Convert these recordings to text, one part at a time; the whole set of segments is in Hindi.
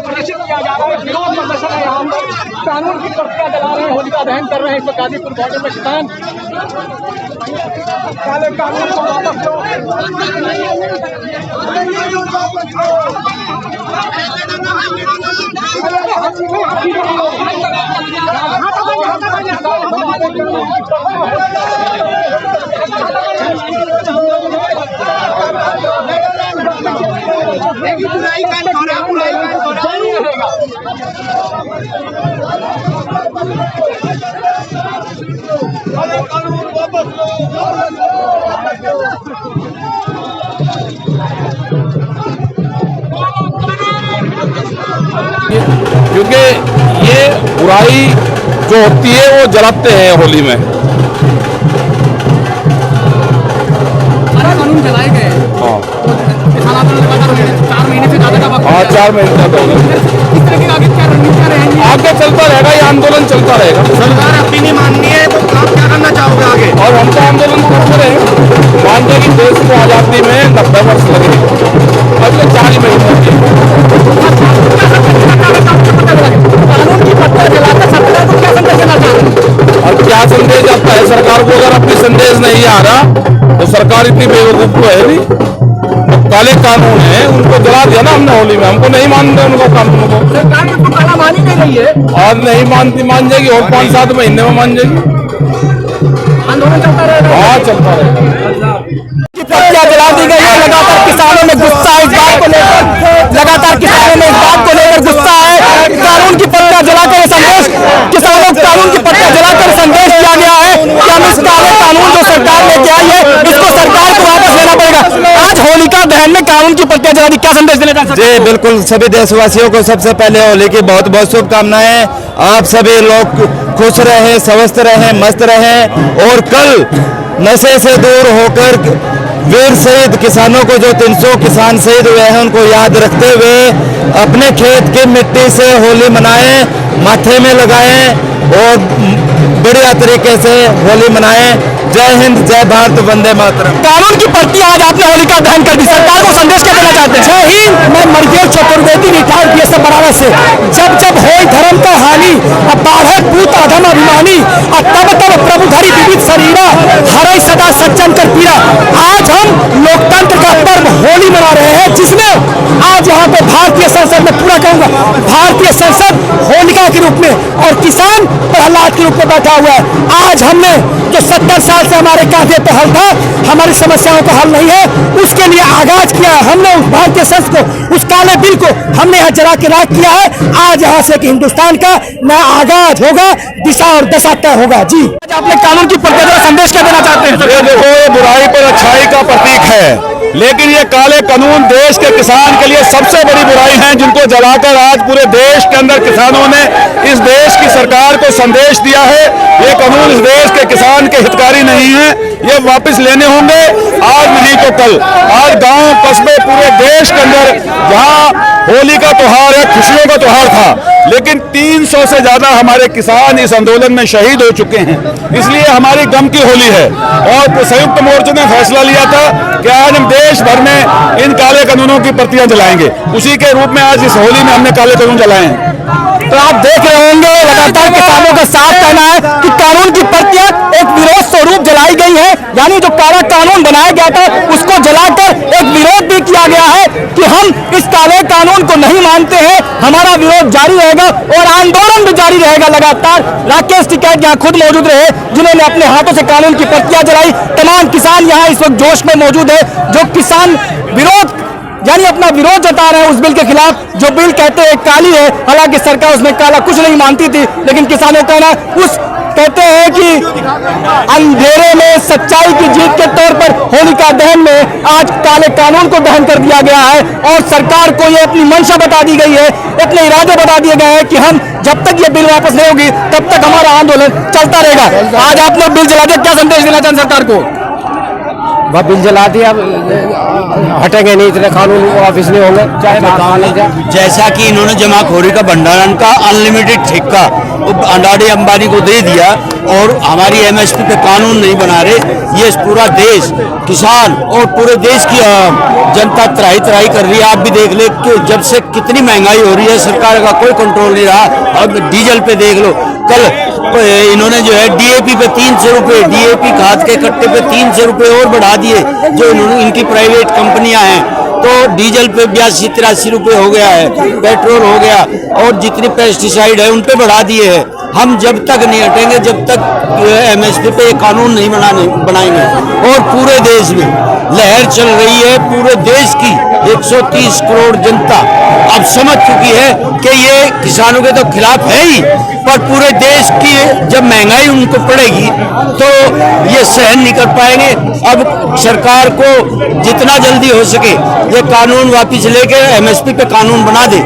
प्रदर्शित किया जा रहा है, विरोध प्रदर्शन है। यहाँ कानून की पट्टियां जला रहे हैं, होलिका दहन कर रहे हैं। इसमें गाजीपुर बॉर्डर में किसान काले कानून को वापस लो। क्योंकि ये बुराई जो होती है वो जलाते हैं होली में। कानून जलाए गए। हाँ, 4 महीने से ज्यादा का वक्त। हाँ, 4 महीने तक हो गए। इस तरह की आगे क्या रणनीतियां रहेंगी? आगे चलता रहेगा, ये आंदोलन चलता रहेगा। सरकार अपनी नहीं माननी है तो आप क्या करना चाहोगे आगे? और हम तो आंदोलन करते रहे, मानते कि देश को आजादी में 90 वर्ष लगे, अगले 40 महीने। कानून की पट्टियां जलाकर सरकार को क्या संदेश देना चाहते हैं? और क्या संदेश आता है सरकार को? अगर अपनी संदेश नहीं आ रहा तो सरकार इतनी बेवकूफ तो है नहीं। काले कानून है, उनको जला दिया ना हमने होली में। हमको नहीं मानते उनको कानून को। सरकार ने तो काला मान ही नहीं रही है। और नहीं मानती, मान जाएगी और 5-7 महीने में मान जाएगी। आंदोलन चलता रहेगा। हाँ, चलता रहेगा। पट्टियां जला दी गई है। लगातार किसानों में गुस्सा है इस बात को लेकर। लगातार किसानों में इस बात को लेकर गुस्सा है। कानून की पट्टियां जलाकर संदेश, किसानों कानून की पट्टियां जलाकर संदेश दिया गया है कि हम इस काले कानून जो सरकार लेके आई है इसको सरकार को वापस लेना पड़ेगा। आज होलिका दहन में कानून की पट्टियां जला दी, क्या संदेश देना चाहते हैं? जी बिल्कुल, सभी देशवासियों को सबसे पहले होली की बहुत बहुत शुभकामनाएं। आप सभी लोग खुश रहें, स्वस्थ रहें, मस्त रहें और कल नशे से दूर होकर वीर शहीद किसानों को जो 300 किसान शहीद हुए हैं उनको याद रखते हुए अपने खेत की मिट्टी से होली मनाएं, माथे में लगाएं और बढ़िया तरीके से होली मनाएं। जय हिंद, जय भारत, वंदे मातरम। कानून की पट्टी आज आपने होलिका दहन कर दी, सरकार को संदेश क्या देना चाहते हैं? जय हिंद। मैं मर्गेल चतुर्वेदी रिटायर्ड बीएसएफ बनारस से। जब जब हो धर्म का हानि, अब बाढ़े पूत अधम अभिमानी, अब तब तब प्रभु धरी विविध शरीरा, हरे सदा सज्जन कर पीरा। आज हम लोकतंत्र का पर्व होली मना रहे हैं, जिसमें आज यहाँ पे भारतीय संसद में, पूरा कहूंगा भारतीय संसद होलिका के रूप में और किसान प्रहलाद के रूप में बैठा हुआ है। आज हमने जो 70 साल से हमारे कांधे पे हल था, हमारी समस्याओं का हल नहीं है, उसके लिए आगाज किया है हमने। उस भारतीय संसद को, उस काले बिल को हमने यहाँ जला के राख किया है। आज यहाँ से कि हिंदुस्तान का नया आगाज होगा, दिशा और दशा तय होगा। जी, आज आपने कानून की पट्टियां संदेश क्या देना चाहते हैं? ये देखो, ये बुराई पर अच्छाई का प्रतीक है, लेकिन ये काले कानून देश के किसान के लिए सबसे बड़ी बुराई है, जिनको जलाकर आज पूरे देश के अंदर किसानों ने इस देश की सरकार को संदेश दिया है ये कानून इस देश के किसान के हितकारी नहीं है, ये वापस लेने होंगे। आज नहीं तो कल, आज गांव कस्बे पूरे देश के अंदर जहां होली का त्योहार है, खुशियों का त्योहार था, लेकिन 300 से ज्यादा हमारे किसान इस आंदोलन में शहीद हो चुके हैं। इसलिए हमारी गम की होली है और संयुक्त मोर्चे ने फैसला लिया था कि आज हम देश भर में इन काले कानूनों की प्रतियां जलाएंगे। उसी के रूप में आज इस होली में हमने काले कानून जलाए हैं। तो आप देख रहे होंगे लगातार किसानों का साफ कहना है कि कानून की प्रतियां एक विरोध स्वरूप जलाई गई है, यानी जो काला कानून बनाया गया था उसको जलाकर एक विरोध भी किया गया है कि हम इस काले कानून को नहीं मानते हैं, हमारा विरोध जारी रहेगा और आंदोलन भी जारी रहेगा लगातार। राकेश टिकैत यहाँ खुद मौजूद रहे जिन्होंने अपने हाथों से कानून की प्रतियां जलाई। तमाम किसान यहाँ इस वक्त जोश में मौजूद है, जो किसान विरोध यानी अपना विरोध जता रहे हैं उस बिल के खिलाफ, जो बिल कहते हैं काली है, हालांकि सरकार उसमें काला कुछ नहीं मानती थी, लेकिन किसानों का कहना उस कहते हैं कि अंधेरे में सच्चाई की जीत के तौर पर होलिका दहन में आज काले कानून को दहन कर दिया गया है और सरकार को ये अपनी मंशा बता दी गई है, अपने इरादे बता दिए गए हैं कि हम जब तक ये बिल वापस नहीं होगी तब तक हमारा आंदोलन चलता रहेगा। आज आप लोग बिल जला दिया, क्या संदेश देना चाहते सरकार को? वह बिल जला दिया, हटेंगे नहीं, इतने कानून ऑफिस नहीं होंगे, चाहे बाहर लग जाए। जैसा कि इन्होंने जमाखोरी का भंडारण का अनलिमिटेड ठेका अडानी अंबानी को दे दिया और हमारी एमएसपी पे कानून नहीं बना रहे, ये पूरा देश किसान और पूरे देश की जनता त्राही त्राही कर रही है। आप भी देख ले कि जब से कितनी महंगाई हो रही है, सरकार का कोई कंट्रोल नहीं रहा। अब डीजल पे देख लो, कल इन्होंने जो है डीएपी पे 300 रुपये, डीएपी खाद के कट्टे पे 300 रुपये और बढ़ा दिए, जो इनकी प्राइवेट कंपनियां हैं। तो डीजल पे 82-83 रुपये हो गया है, पेट्रोल हो गया और जितनी पेस्टिसाइड है उन पे बढ़ा दिए हैं। हम जब तक नहीं हटेंगे, जब तक एमएसपी पे कानून नहीं बनाएंगे। और पूरे देश में लहर चल रही है, पूरे देश की 130 करोड़ जनता अब समझ चुकी है कि ये किसानों के तो खिलाफ है ही, पर पूरे देश की जब महंगाई उनको पड़ेगी तो ये सहन नहीं कर पाएंगे। अब सरकार को जितना जल्दी हो सके ये कानून वापिस लेके एमएसपी पे कानून बना दे।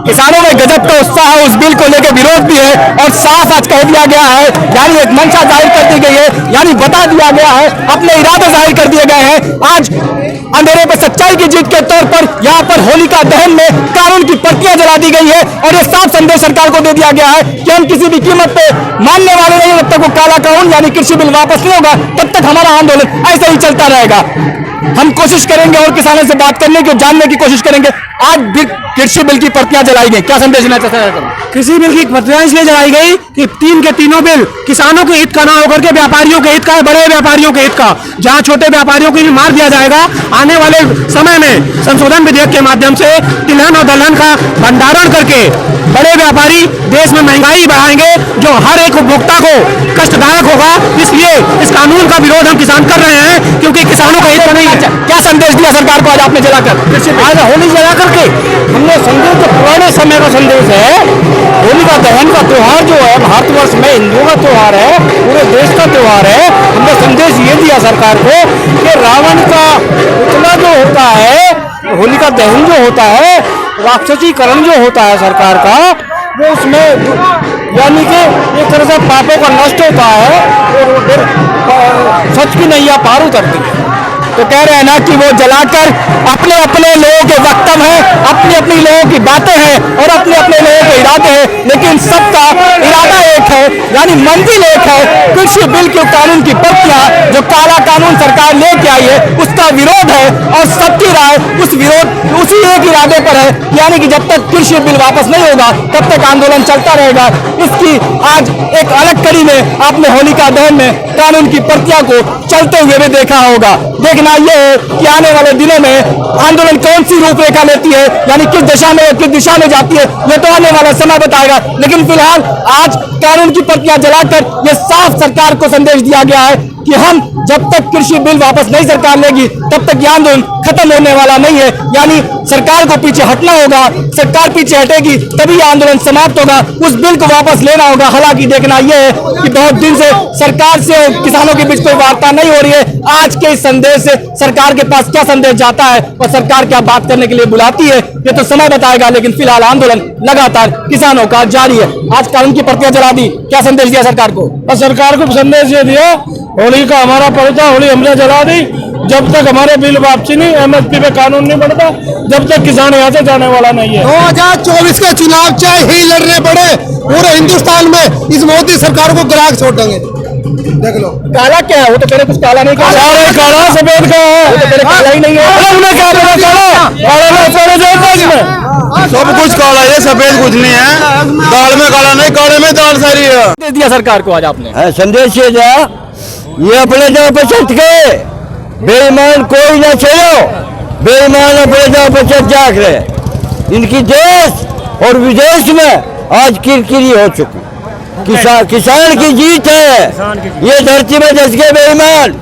किसानों में गजब का उत्साह है, उस बिल को लेकर विरोध भी है और साफ आज कह दिया गया है, यानी एक मंशा जाहिर कर दी गई है, यानी बता दिया गया है, अपने इरादे जाहिर कर दिए गए हैं। आज अंधेरे पे सच्चाई की जीत के तौर पर यहाँ पर होलिका दहन में कानून की प्रतियां जला दी गई है और ये साफ संदेश सरकार को दे दिया गया है कि हम किसी भी कीमत पे मानने वाले नहीं, जब तक वो काला कानून यानी कृषि बिल वापस नहीं होगा तब तक हमारा आंदोलन ऐसे ही चलता रहेगा। हम कोशिश करेंगे और किसानों से बात करने की, जानने की कोशिश करेंगे। आज भी कृषि बिल की प्रतियां जलाई गई, क्या संदेश देना चाहते हैं? कृषि बिल की प्रतियां इसलिए जलाई गई कि तीन के तीनों बिल किसानों के हित का ना होकर के व्यापारियों के हित का है, बड़े व्यापारियों के हित का। जहां छोटे व्यापारियों को भी मार दिया जाएगा, आने वाले समय में संशोधन विधेयक के माध्यम से तिलहन और दलहन का भंडारण करके बड़े व्यापारी देश में महंगाई बढ़ाएंगे, जो हर एक उपभोक्ता को कष्टदायक होगा। इसलिए इस कानून का विरोध हम किसान कर रहे हैं, क्योंकि किसानों का हित नहीं है। क्या संदेश दिया सरकार को आज आपने जलाकर? आज होली जला करके हमने संदेश, जो पुराने समय का संदेश है, होलिका दहन का त्योहार जो है भारतवर्ष में हिंदुओं का त्योहार है, पूरे देश का त्योहार है। हमने संदेश ये दिया सरकार को कि रावण का पुतला जो होता है, होलिका दहन जो होता है, राक्षसीकरण जो होता है सरकार का, वो उसमें यानी कि एक तरह से पापों का नष्ट होता है और फिर सच की नैया पार उतरती है। तो कह रहे हैं ना कि वो जलाकर अपने अपने लोगों के वक्तव्य हैं, अपनी अपनी लोगों की बातें हैं और अपने अपने लोगों के इरादे हैं, लेकिन सबका इरादा एक है, यानी मंजिल एक है। कृषि बिल के कानून की प्रतियां जो काला कानून सरकार लेके आई है उसका विरोध है और सबकी राय उस विरोध उसी एक इरादे पर है, यानी कि जब तक कृषि बिल वापस नहीं होगा तब तक आंदोलन चलता रहेगा। इसकी आज एक अलग कड़ी में आपने होलिका दहन में कानून की प्रतियां को चलते हुए भी देखा होगा। देखना यह है कि आने वाले दिनों में आंदोलन कौन सी रूपरेखा लेती है, यानी किस दिशा में जाती है, यह तो आने वाला समय बताएगा। लेकिन फिलहाल आज कानून की प्रतियां जलाकर यह साफ सरकार को संदेश दिया गया है कि हम जब तक कृषि बिल वापस नहीं सरकार लेगी तब तक यह आंदोलन खत्म होने वाला नहीं है, यानी सरकार को पीछे हटना होगा। सरकार पीछे हटेगी तभी यह आंदोलन समाप्त होगा, उस बिल को वापस लेना होगा। हालांकि देखना यह है कि बहुत दिन से सरकार से किसानों के बीच कोई वार्ता नहीं हो रही है। आज के इस संदेश से सरकार के पास क्या संदेश जाता है और सरकार क्या बात करने के लिए बुलाती है, ये तो समय बताएगा। लेकिन फिलहाल आंदोलन लगातार किसानों का जारी है। आज कानून की प्रतियां जला दी, क्या संदेश दिया सरकार को? सरकार को संदेश ये दिया, होली का हमारा पर्व था, होली हमने जला दी जब तक हमारे बिल वापसी नहीं, MSP पे कानून नहीं बढ़ता, जब तक किसान यहाँ से जाने वाला नहीं है। 2024 के चुनाव चाहे ही लड़ने पड़े पूरे हिंदुस्तान में, इस मोदी सरकार को ग्राहक छोड़ देंगे। देख लो काला क्या है? वो तो तेरे कुछ काला नहीं, काला सफेद का है, वो तो तेरे काला ही नहीं है। उन्हें क्या पता सब कुछ काला है, सफेद कुछ नहीं है। दाल में काला नहीं, काले में दाल सारी है। दे दिया सरकार को आज आपने। संदेश ये जा, ये अपने जगह पर सट गए, बेईमान कोई ना चलो, बेईमान अपने जगह पर सट जाग रहे। इनकी देश और विदेश में आज किरकिरी हो चुकी। किसान की जीत है। ये धरती में धस गए बेईमान,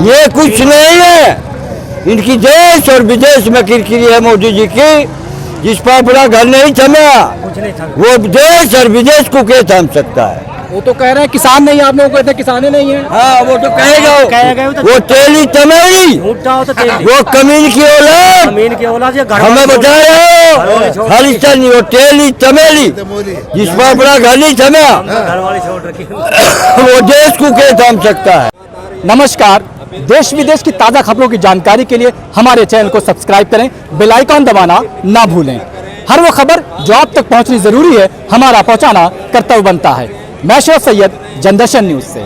ये कुछ नहीं है। इनकी देश और विदेश में किरकिरी है मोदी जी की। जिस पर अपना घर नहीं थमा, वो देश और विदेश को क्या थाम सकता है? वो तो कह रहे हैं किसान नहीं, आप लोग कहते हैं किसाने नहीं है। हाँ, वो तो कहेगा, वो तेली तमेली, वो कमीन की औलाद, हमें बता रहे हो खालिस्तानी, वो तेली तमेली जिस पर अपना घर नहीं थमा, वो देश को क्या थाम सकता है? नमस्कार, देश विदेश की ताज़ा खबरों की जानकारी के लिए हमारे चैनल को सब्सक्राइब करें, बेल आइकॉन दबाना ना भूलें। हर वो खबर जो आप तक पहुंचनी जरूरी है, हमारा पहुंचाना कर्तव्य बनता है। मैं शेख सैयद, जनदर्शन न्यूज से।